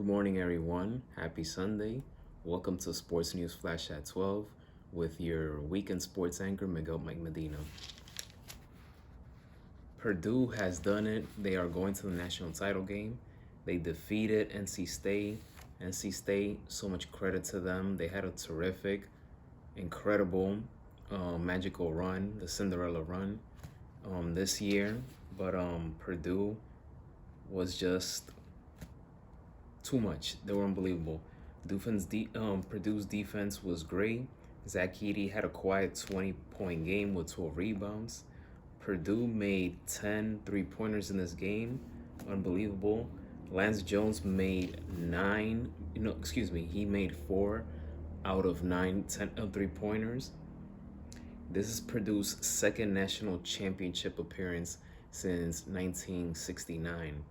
Good morning, everyone. Happy Sunday. Welcome to Sports News Flash at 12 with your weekend sports anchor, Mike Medina. Purdue has done it. They are going to the national title game. They defeated NC State. NC State, so much credit to them. They had a terrific, incredible, magical run, the Cinderella run this year. But Purdue was just too much. They were unbelievable. Purdue's defense was great. Zach Edey had a quiet 20-point game with 12 rebounds. Purdue made 10 three-pointers in this game. Unbelievable. Lance Jones made he made 4 out of 10 three-pointers. This is Purdue's second national championship appearance since 1969.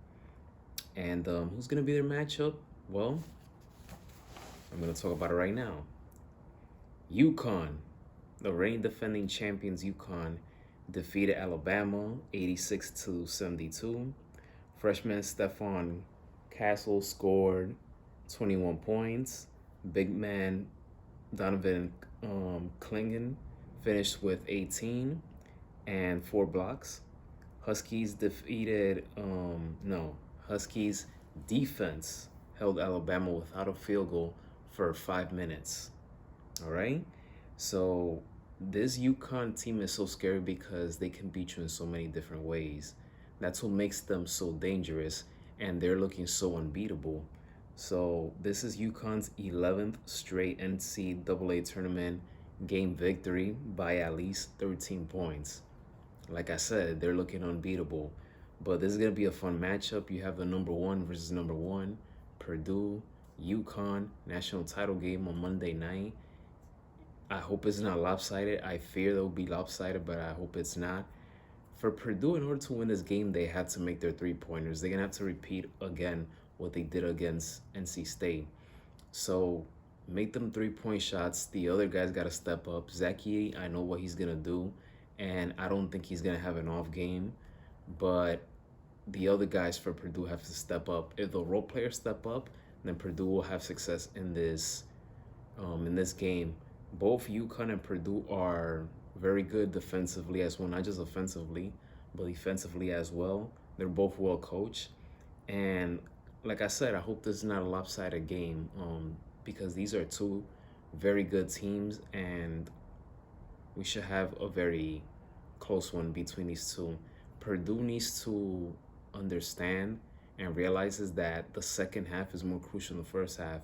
And who's going to be their matchup? Well, I'm going to talk about it right now. UConn, the reigning defending champions UConn, defeated Alabama 86-72. Freshman Stephon Castle scored 21 points. Big man Donovan Clingan finished with 18 and 4 blocks. Huskies defense held Alabama without a field goal for 5 minutes. All right? So this UConn team is so scary because they can beat you in so many different ways. That's what makes them so dangerous, and they're looking so unbeatable. So this is UConn's 11th straight NCAA tournament game victory by at least 13 points. Like I said, they're looking unbeatable. But this is going to be a fun matchup. You have the number 1 versus number 1, Purdue, UConn, national title game on Monday night. I hope it's not lopsided. I fear they'll be lopsided, but I hope it's not. For Purdue, in order to win this game, they had to make their three-pointers. They're going to have to repeat again what they did against NC State. So make them three-point shots. The other guys got to step up. Zach Edey, I know what he's going to do, and I don't think he's going to have an off game. But the other guys for Purdue have to step up. If the role players step up, then Purdue will have success in this game. Both UConn and Purdue are very good defensively as well, not just offensively, but defensively as well. They're both well coached. And like I said, I hope this is not a lopsided game because these are two very good teams, and we should have a very close one between these two. Purdue needs to understand and realizes that the second half is more crucial than the first half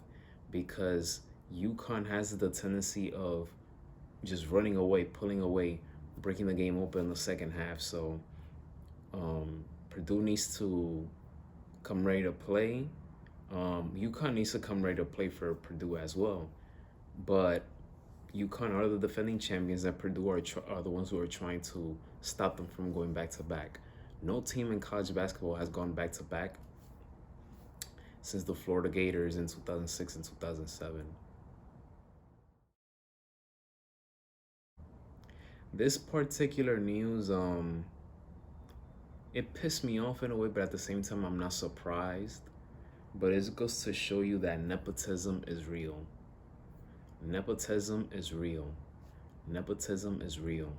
because UConn has the tendency of just running away, pulling away, breaking the game open in the second half. So Purdue needs to come ready to play. UConn needs to come ready to play for Purdue as well. But UConn are the defending champions, and Purdue are the ones who are trying to stop them from going back-to-back. No team in college basketball has gone back-to-back since the Florida Gators in 2006 and 2007. This particular news, it pissed me off in a way, but at the same time, I'm not surprised. But it goes to show you that nepotism is real. Nepotism is real. Nepotism is real.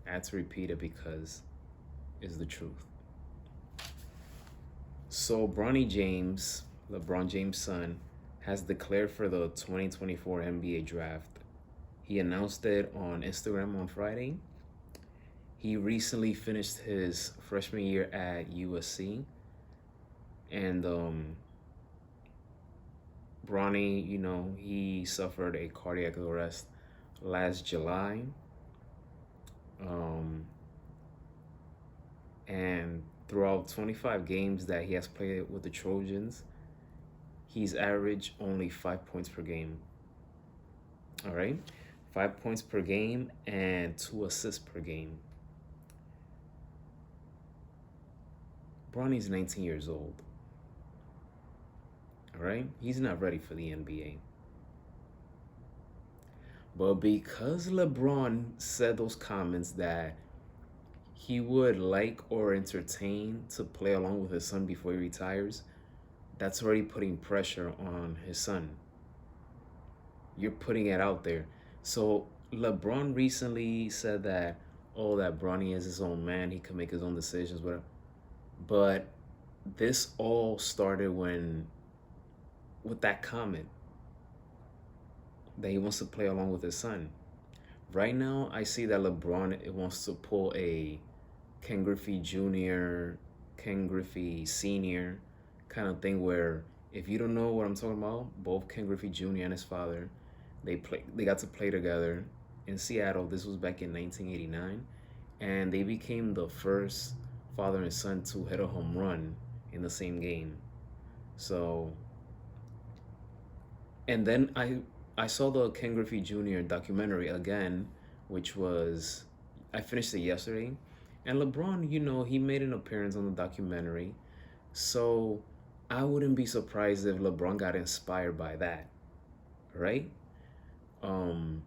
I had to repeat it because it's the truth. So Bronny James, LeBron James' son, has declared for the 2024 NBA draft. He announced it on Instagram on Friday. He recently finished his freshman year at USC. And Bronny, he suffered a cardiac arrest last July. And throughout 25 games that he has played with the Trojans, he's averaged only 5 points per game. All right? 5 points per game and 2 assists per game. Bronny's 19 years old. All right? He's not ready for the NBA. But because LeBron said those comments that he would like or entertain to play along with his son before he retires, that's already putting pressure on his son. You're putting it out there. So LeBron recently said that, oh, that Bronny is his own man. He can make his own decisions, whatever. But this all started when, with that comment that he wants to play along with his son. Right now, I see that LeBron wants to pull a Ken Griffey Jr., Ken Griffey Sr. kind of thing where, if you don't know what I'm talking about, both Ken Griffey Jr. and his father, they got to play together in Seattle. This was back in 1989, and they became the first father and son to hit a home run in the same game. So, and then I saw the Ken Griffey Jr. documentary again, which was, I finished it yesterday. And LeBron, he made an appearance on the documentary. So I wouldn't be surprised if LeBron got inspired by that, right? Um,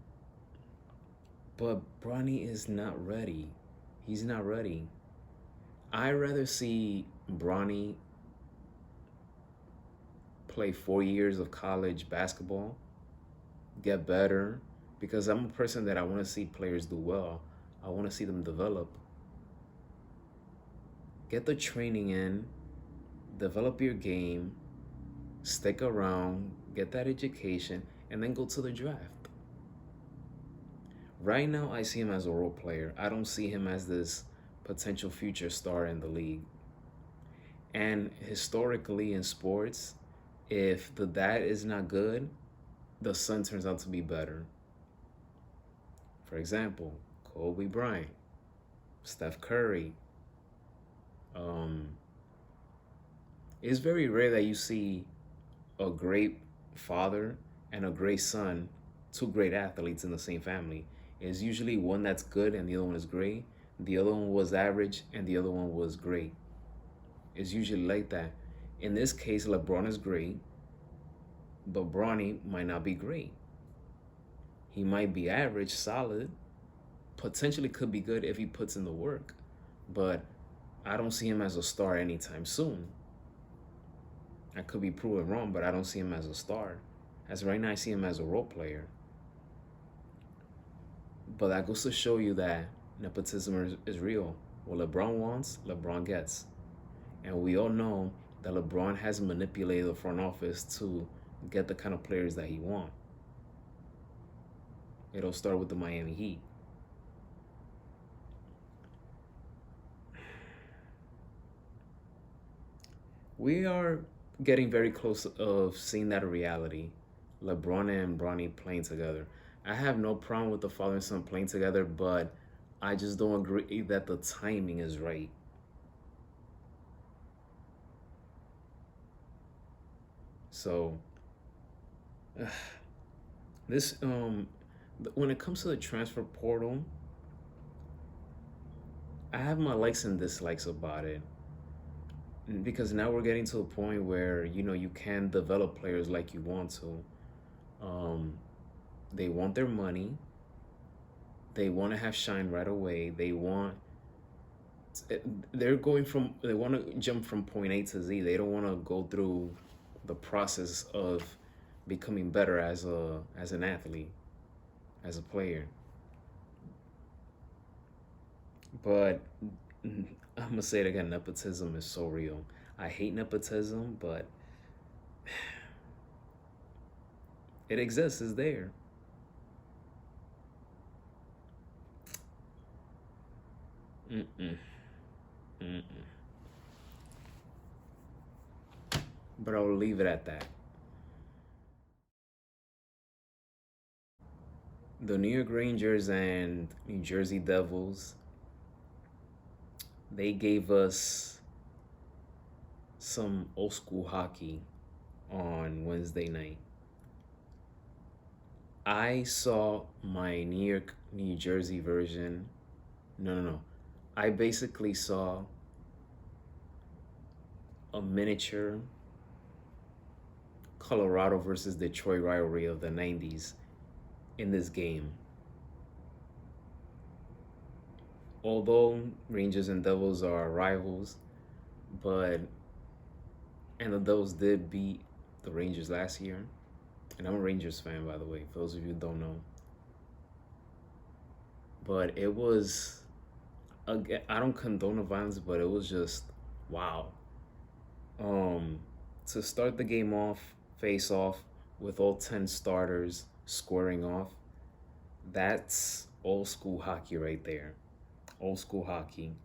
but Bronny is not ready. He's not ready. I'd rather see Bronny play 4 years of college basketball, get better, because I'm a person that I want to see players do well. I want to see them develop. Get the training in, develop your game, stick around, get that education, and then go to the draft. Right now, I see him as a role player. I don't see him as this potential future star in the league. And historically in sports, if the dad is not good, the son turns out to be better. For example, Kobe Bryant, Steph Curry. It's very rare that you see a great father and a great son, two great athletes in the same family. It's usually one that's good and the other one is great. The other one was average and the other one was great. It's usually like that. In this case, LeBron is great, but Bronny might not be great. He might be average, solid, potentially could be good if he puts in the work, but I don't see him as a star anytime soon. I could be proven wrong, but I don't see him as a star. As right now, I see him as a role player. But that goes to show you that nepotism is real. What LeBron wants, LeBron gets. And we all know that LeBron has manipulated the front office to get the kind of players that he wants. It'll start with the Miami Heat. We are getting very close of seeing that reality. LeBron and Bronny playing together. I have no problem with the father and son playing together, but I just don't agree that the timing is right. So this when it comes to the transfer portal, I have my likes and dislikes about it. Because now we're getting to a point where you can develop players like you want to. They want their money. They want to have shine right away. They want to jump from point A to Z. They don't want to go through the process of becoming better as an athlete, as a player. But I'm gonna say it again, nepotism is so real. I hate nepotism, but it exists, it's there. Mm-mm. Mm-mm. But I'll leave it at that. The New York Rangers and New Jersey Devils, they gave us some old school hockey on Wednesday night. I saw my New York, New Jersey version. No, no, no. I basically saw a miniature Colorado versus Detroit rivalry of the 90s in this game. Although Rangers and Devils are rivals, but And the Devils did beat the Rangers last year. And I'm a Rangers fan, by the way, for those of you who don't know. But it was, again, I don't condone the violence, but it was just wow. Um, to start the game off, face off with all 10 starters squaring off, that's old school hockey right there. Old school hockey.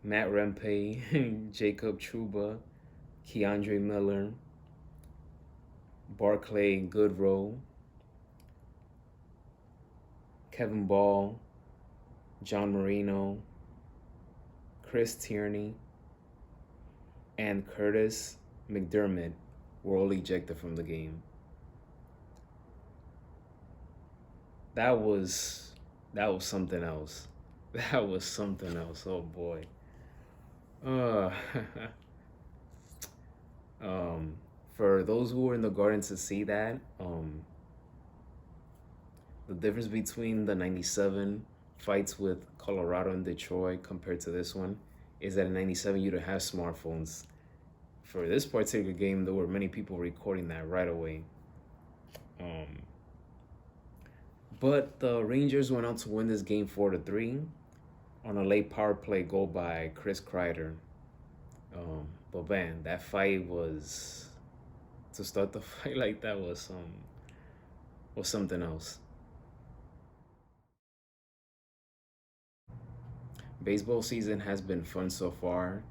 Matt Rempe, Jacob Trouba, Keandre Miller, Barclay Goodrow, Kevin Ball, John Marino, Chris Tierney, and Curtis McDermott were all ejected from the game. That was something else. That was something else. Oh boy. Uh, um, for those who were in the garden to see that, the difference between the '97 fights with Colorado and Detroit compared to this one is that in '97 you don't have smartphones. For this particular game, there were many people recording that right away. Um, but the Rangers went on to win this game 4-3 on a late power play goal by Chris Kreider. But man, that fight was to start the fight like that was something else. Baseball season has been fun so far,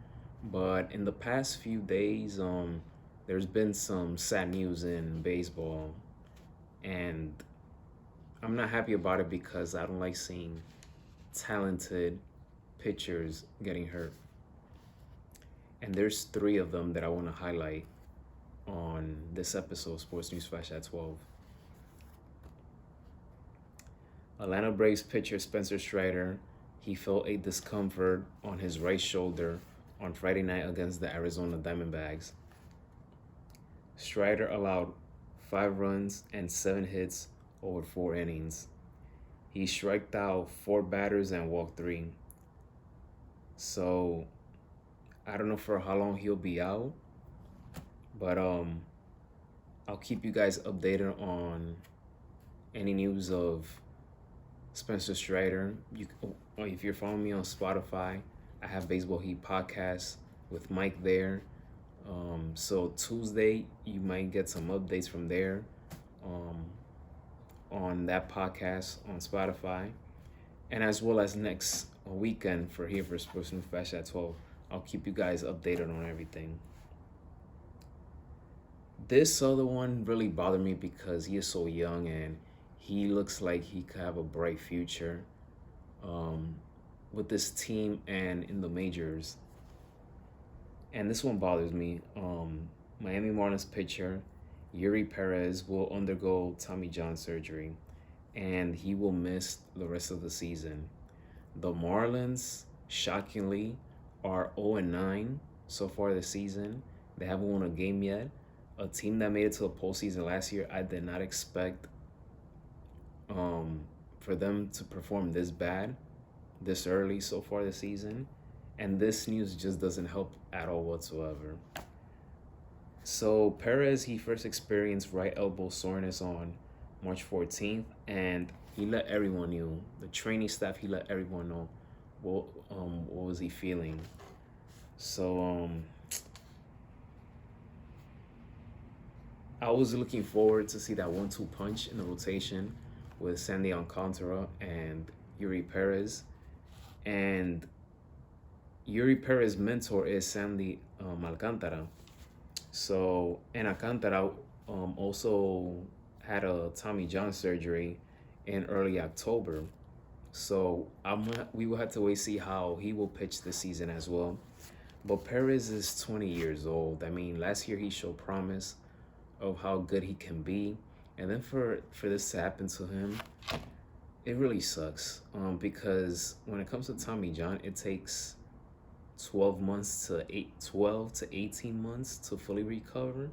but in the past few days, there's been some sad news in baseball, and I'm not happy about it because I don't like seeing talented pitchers getting hurt. And there's three of them that I want to highlight on this episode of Sports News Flash at 12. Atlanta Braves pitcher Spencer Strider, he felt a discomfort on his right shoulder on Friday night against the Arizona Diamondbacks. Strider allowed 5 runs and 7 hits over 4 innings. He striked out 4 batters and walked 3. So I don't know for how long he'll be out, but I'll keep you guys updated on any news of Spencer Strider. If you're following me on Spotify, I have Baseball Heat podcast with Mike there. So Tuesday, you might get some updates from there on that podcast on Spotify. And as well as next weekend for here for Sports News Flash at 12. I'll keep you guys updated on everything. This other one really bothered me because he is so young and he looks like he could have a bright future with this team and in the majors. And this one bothers me. Miami Marlins pitcher Yuri Perez will undergo Tommy John surgery and he will miss the rest of the season. The Marlins, shockingly, are 0-9 so far this season. They haven't won a game yet. A team that made it to the postseason last year, I did not expect for them to perform this bad this early so far this season. And this news just doesn't help at all whatsoever. So Perez, he first experienced right elbow soreness on March 14th, and he let everyone know, the training staff, he let everyone know what was he feeling. So I was looking forward to see that 1-2 punch in the rotation with Sandy Alcantara and Yuri Perez. And Yuri Perez's mentor is Sandy Alcantara. So, and Alcantara also had a Tommy John surgery in early October. So we will have to wait see how he will pitch this season as well. But Perez is 20 years old. I mean, last year he showed promise of how good he can be. And then for this to happen to him, it really sucks. Because when it comes to Tommy John, it takes 12 to 18 months to fully recover.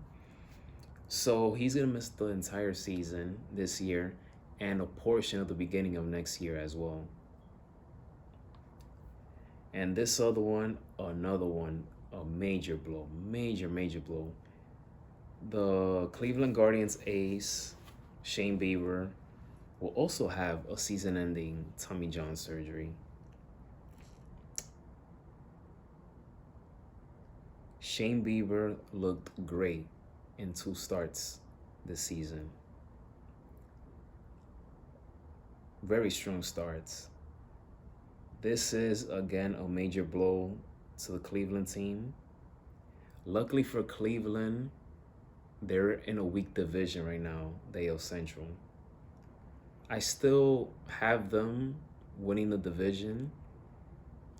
So he's going to miss the entire season this year and a portion of the beginning of next year as well. And this other one, another one. a major blow, major blow. The Cleveland Guardians ace, Shane Bieber, will also have a season ending Tommy John surgery. Shane Bieber looked great in 2 starts this season. Very strong starts. This is again a major blow to the Cleveland team. Luckily for Cleveland, they're in a weak division right now, the AL Central. I still have them winning the division.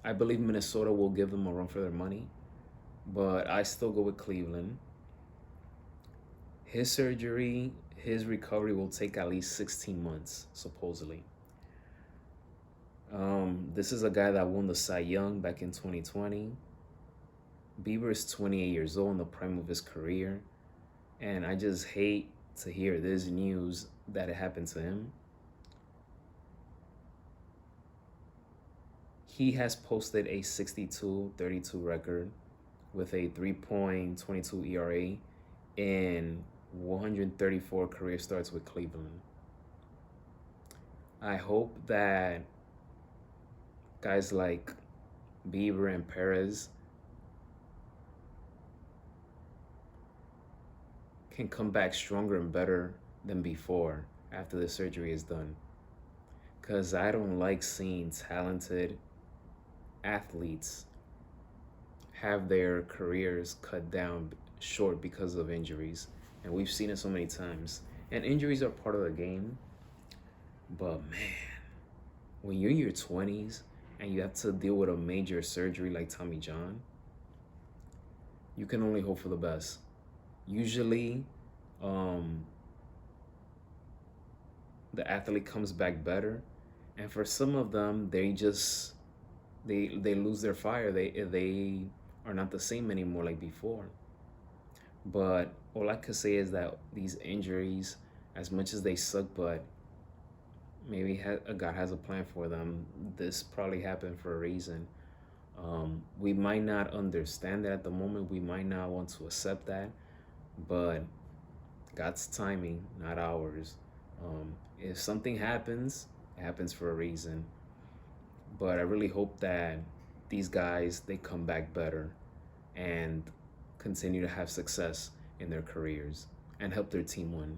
I believe Minnesota will give them a run for their money, but I still go with Cleveland. His surgery, his recovery will take at least 16 months, supposedly. This is a guy that won the Cy Young back in 2020. Bieber is 28 years old in the prime of his career, and I just hate to hear this news that it happened to him. He has posted a 62-32 record with a 3.22 ERA in 134 career starts with Cleveland. I hope that guys like Bieber and Perez can come back stronger and better than before after the surgery is done. Because I don't like seeing talented athletes have their careers cut down short because of injuries. And we've seen it so many times. And injuries are part of the game. But man, when you're in your 20s and you have to deal with a major surgery like Tommy John, you can only hope for the best. Usually, the athlete comes back better. And for some of them, they lose their fire. They are not the same anymore like before. But all I could say is that these injuries, as much as they suck, but maybe God has a plan for them. This probably happened for a reason. We might not understand that at the moment. We might not want to accept that, but God's timing, not ours. If something happens, it happens for a reason. But I really hope that these guys, they come back better and continue to have success in their careers and help their team win.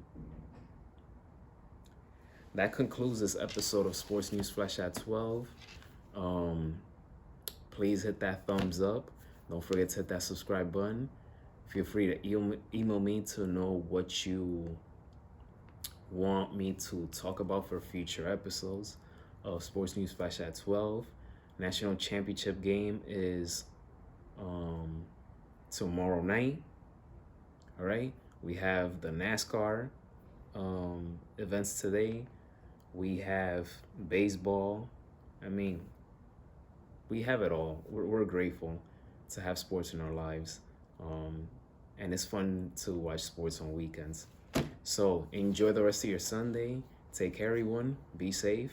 That concludes this episode of Sports News Flash at 12. Please hit that thumbs up. Don't forget to hit that subscribe button. Feel free to email me to know what you want me to talk about for future episodes of Sports News Flash at 12. National Championship game is tomorrow night. All right. We have the NASCAR events today. We have baseball. I mean, we have it all. We're grateful to have sports in our lives. And it's fun to watch sports on weekends. So enjoy the rest of your Sunday. Take care, everyone. Be safe.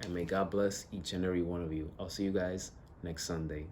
And may God bless each and every one of you. I'll see you guys next Sunday.